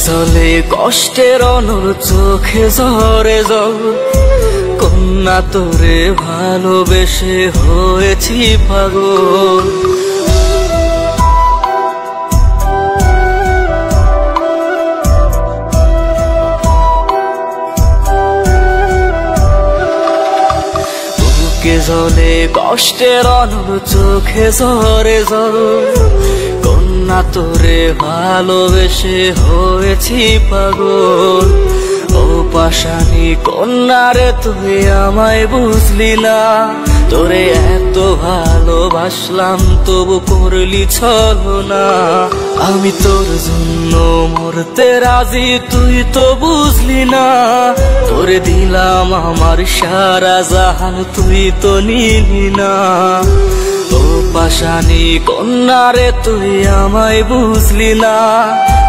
জলে কষ্টের অনল চোখে ঝরে জল, কন্যা তোরে ভালোবেসে হয়েছি পাগল। বুকে জলে কষ্টের অনল চোখে ঝরে জল, কন্যা তোরে ভালোবেসে হয়েছি পাগল। ও পাশানি কন্যা রে তুই আমায় বুঝলি না, তোরে এত ভালোবাসলাম তবু করলি ছলনা। আমি তোর জন্য মরতে রাজি তুই তো বুঝলি না, তোরে দিলাম আমার সারা জাহান তুই তো নিলি না। ও পাশানি কন্যা রে তুই আমায় বুঝলি না,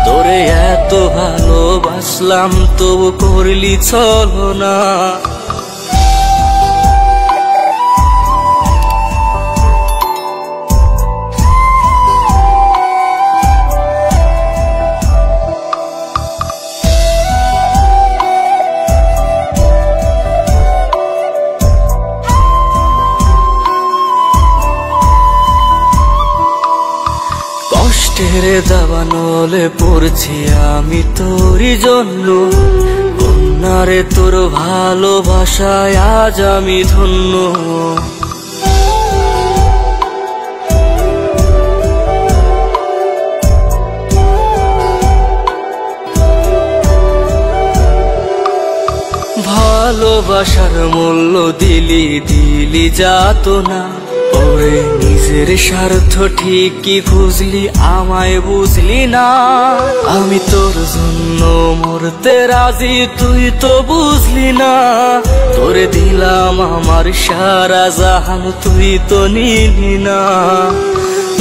তোরে এত ভালোবাসলাম তবু করলি ছলনা। কষ্টের দাবানলে পড়ছি আমি তোরই জন্য, কন্যারে তোর ভালোবাসায় আজ আমি ধন্য। ভালোবাসার মূল্য দিলি দিলি যাতনা, ওরে নিজের স্বার্থ ঠিকই খুঁজলি আমায় বুঝলি না। আমি তোর জন্য মরতে রাজি তুই তো বুঝলি না, তোরে দিলাম আমার সারা জাহান তুই তো নিলি না।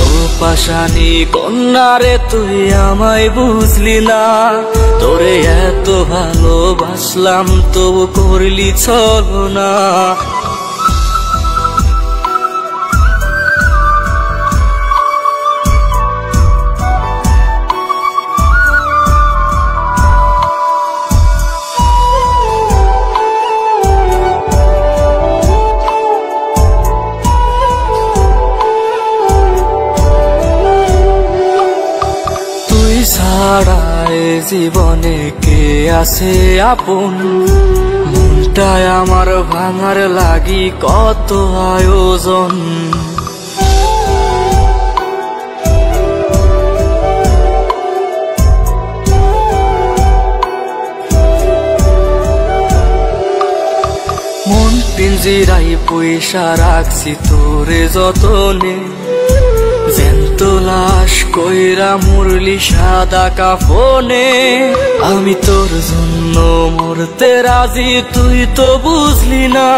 ও পাশানি কন্যা রে তুই আমায় বুঝলি না, তোরে এত ভালোবাসলাম তবু করলি ছলনা। ছাড়া এ জীবনে কে আছে আপন, মনটায় আমার ভাঙার লাগি কত আয়োজন। মন পিঞ্জিরাই পয়সা রাখছি তোরে যতনে, জ্যান্ত লাশ কইরা মুরলি সাদা কাফনে। আমি তোর জন্য মরতে রাজি তুই তো বুঝলি না,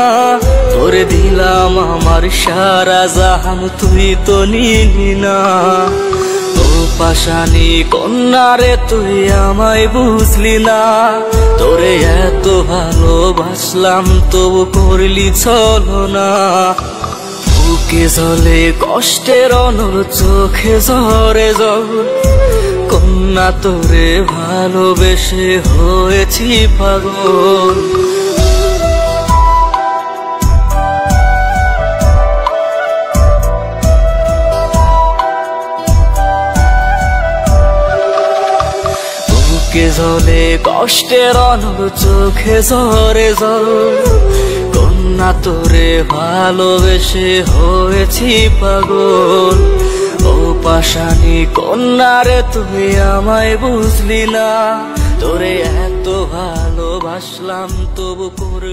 তোরে দিলাম আমার সারা জাহান তুই তো নিলি না। ও পাশানি কন্যা রে তুই আমায় বুঝলি না, তোরে এত ভালোবাসলাম তবু করলি ছলনা। বুকে জলে কষ্টের অনল চোখে ঝরে জল, কন্যা তোরে ভালোবেসে হয়েছি পাগল। বুকে জলে কষ্টের অনল চোখে ঝরে জল, কন্যা তোরে ভালোবেসে হয়েছি পাগল। ও পাশানি কন্যা রে তুই আমায় বুঝলি না, তোরে এত ভালোবাসলাম তবু করলি